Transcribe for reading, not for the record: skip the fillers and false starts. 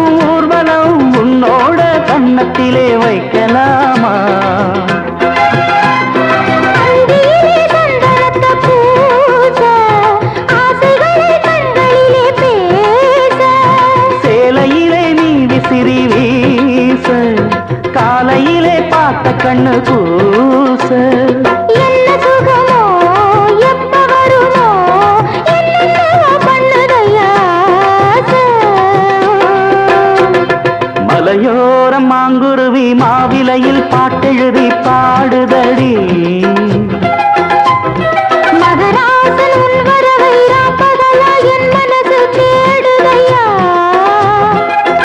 நடக்கும் ஊர்வலம் உன்னோட கண்ணத்திலே வைக்கலாமா? சேலையிலே நீ விசிறி வீச காலையிலே பார்த்த கண்ணு பூச மலையோரம் மாங்குருவி மாவிலையில் பாட்டெழுதி பாடுதடி.